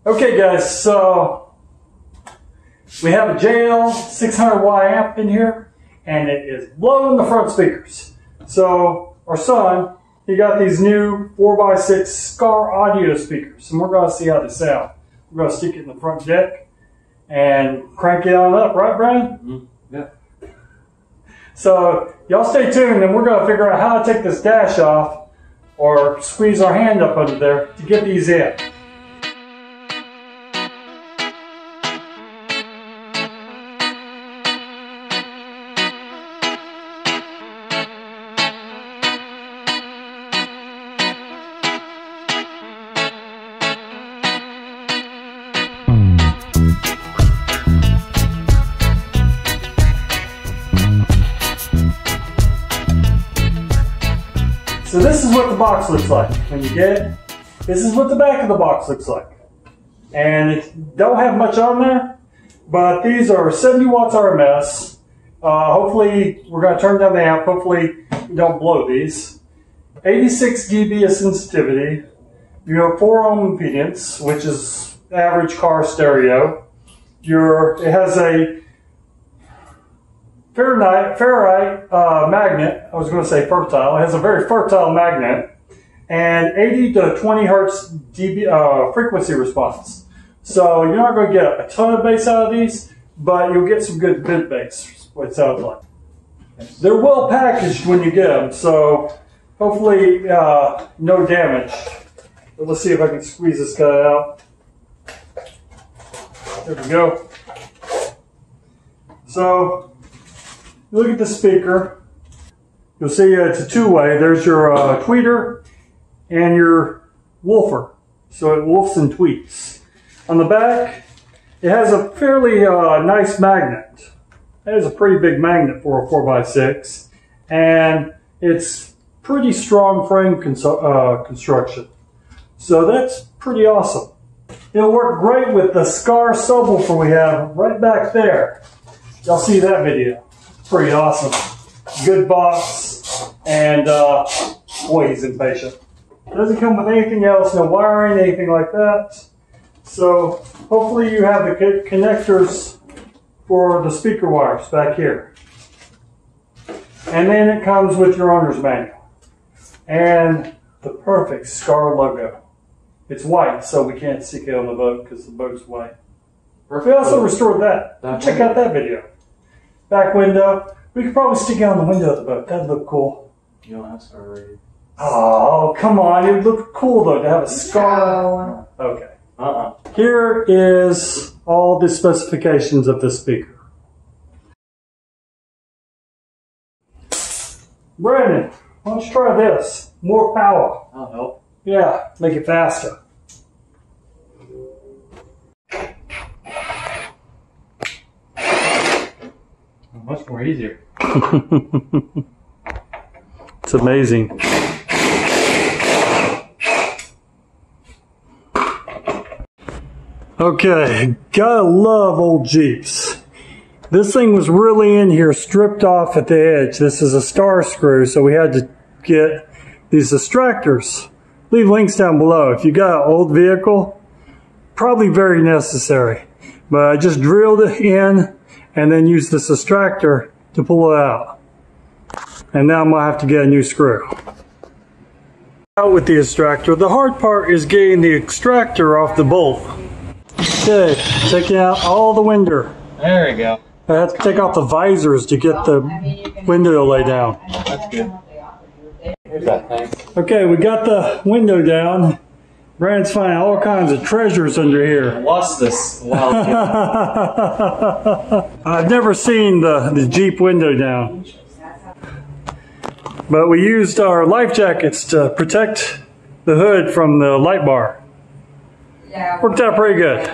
Okay guys, so we have a JL 600Y amp in here and it is blowing the front speakers. So our son, he got these new 4x6 Skar Audio speakers and we're going to see how they sound. We're going to stick it in the front deck and crank it on up, right Brian? Mm-hmm. Yeah. So y'all stay tuned and we're going to figure out how to take this dash off or squeeze our hand up under there to get these in. So this is what the box looks like when you get it. This is what the back of the box looks like. And it don't have much on there, but these are 70 watts RMS. Hopefully, we're going to turn down the amp. Hopefully, we don't blow these. 86 dB of sensitivity. You have 4 ohm impedance, which is average car stereo. It has a ferrite magnet. I was going to say fertile. It has a very fertile magnet and 80 to 20 hertz dB frequency response. So you're not going to get a ton of bass out of these, but you'll get some good mid bass. What it sounds like. They're well packaged when you get them, so hopefully no damage. But let's see if I can squeeze this guy out. There we go. So look at the speaker. You'll see it's a two-way. There's your tweeter and your woofer. So it woofs and tweets. On the back, it has a fairly nice magnet. It is a pretty big magnet for a 4x6. And it's pretty strong frame construction. So that's pretty awesome. It'll work great with the Skar subwoofer we have right back there. Y'all see that video. Pretty awesome. Good box, and boy, he's impatient. Doesn't come with anything else, no wiring, anything like that. So hopefully you have the connectors for the speaker wires back here. And then it comes with your owner's manual. And the perfect Skar logo. It's white, so we can't stick it on the boat because the boat's white. We also restored that. Check out that video. Back window. We could probably stick it on the window of the boat. That'd look cool. You don't have Skar rated. Oh, come on. It would look cool, though, to have a Skar. Okay. Here is all the specifications of this speaker. Brandon, why don't you try this? More power. That'll help. Yeah, make it faster. Much more easier. It's amazing. Okay, gotta love old Jeeps. This thing was really in here, stripped off at the edge. This is a star screw, so we had to get these extractors. Leave links down below. If you got an old vehicle, probably very necessary. But I just drilled it in and then used this extractor to pull it out. And now I'm gonna have to get a new screw. Out with the extractor. The hard part is getting the extractor off the bolt. Okay, taking out all the window. There we go. I have to take off the visors to get the window to lay down. That's good. Here's that thing. Okay, we got the window down. Brandon's finding all kinds of treasures under here. I lost this wild I've never seen the Jeep window down. But we used our life jackets to protect the hood from the light bar. Worked out pretty good.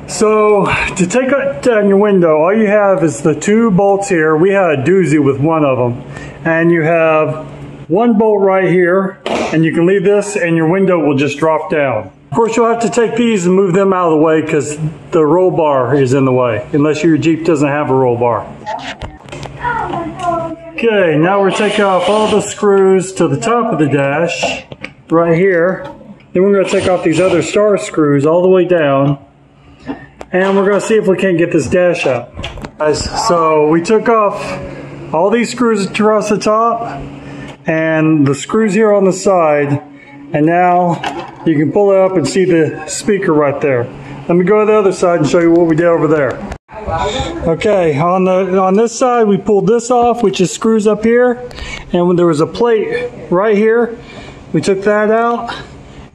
So to take down your window, all you have is the 2 bolts here. We had a doozy with one of them. And you have 1 bolt right here, and you can leave this and your window will just drop down. Of course, you'll have to take these and move them out of the way because the roll bar is in the way, unless your Jeep doesn't have a roll bar. Okay, now we're taking off all the screws to the top of the dash right here. Then we're going to take off these other star screws all the way down, and we're going to see if we can't get this dash out. Guys, so we took off all these screws across the top and the screws here on the side, and now you can pull it up and see the speaker right there. Let me go to the other side and show you what we did over there. Okay, on this side we pulled this off, which is screws up here, and when there was a plate right here, we took that out,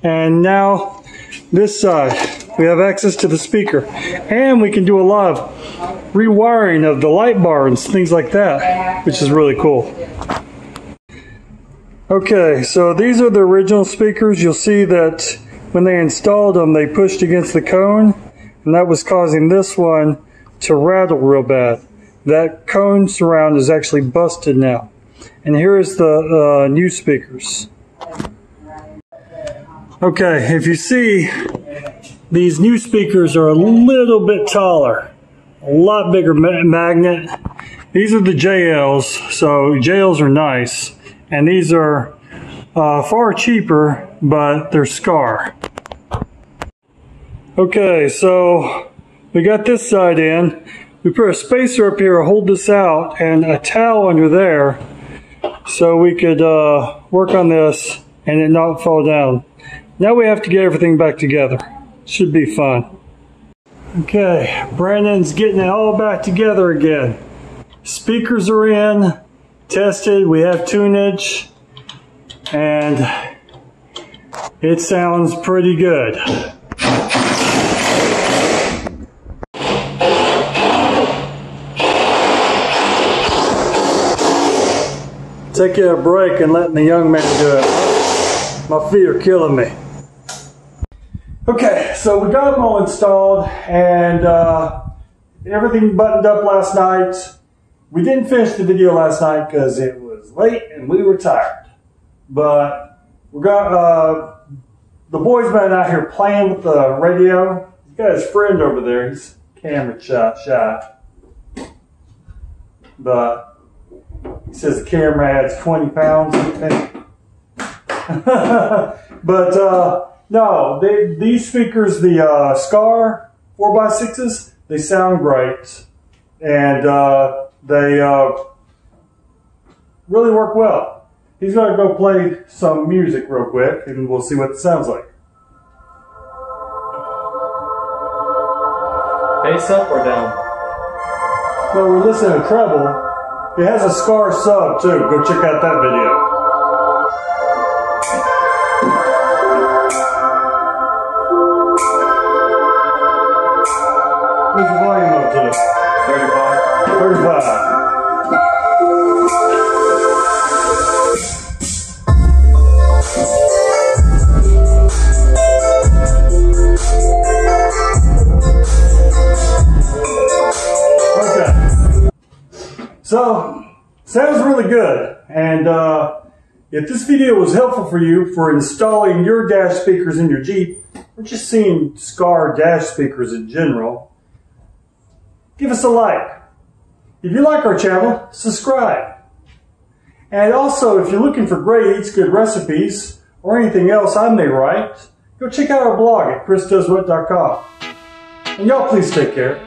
and now this side we have access to the speaker, and we can do a lot of rewiring of the light bar and things like that, which is really cool. Okay, so these are the original speakers. You'll see that when they installed them, they pushed against the cone, and that was causing this one to rattle real bad. That cone surround is actually busted now. And here is the new speakers. Okay, if you see, these new speakers are a little bit taller, a lot bigger magnet. These are the JLs, so JLs are nice, and these are far cheaper, but they're Skar. Okay, so we got this side in. We put a spacer up here to hold this out and a towel under there so we could work on this and it not fall down. Now we have to get everything back together. Should be fun. Okay, Brandon's getting it all back together again. Speakers are in, tested, we have tunage, and it sounds pretty good. Taking a break and letting the young man do it. My feet are killing me. Okay, so we got them all installed, and everything buttoned up last night. We didn't finish the video last night because it was late and we were tired. But we got the boys been out here playing with the radio. He's got his friend over there. He's camera shy. But he says the camera adds 20 pounds. But no, these speakers, the Skar 4x6s, they sound great. And they really work well. He's going to go play some music real quick, and we'll see what it sounds like. Bass up or down? Well, we're listening to treble. It has a Skar sub too. Go check out that video. What's the volume up to? 35. 35. So, sounds really good, and if this video was helpful for you for installing your dash speakers in your Jeep, or just seeing Skar dash speakers in general, give us a like. If you like our channel, subscribe. And also, if you're looking for great eats, good recipes, or anything else I may write, go check out our blog at chrisdoeswhat.com. And y'all please take care.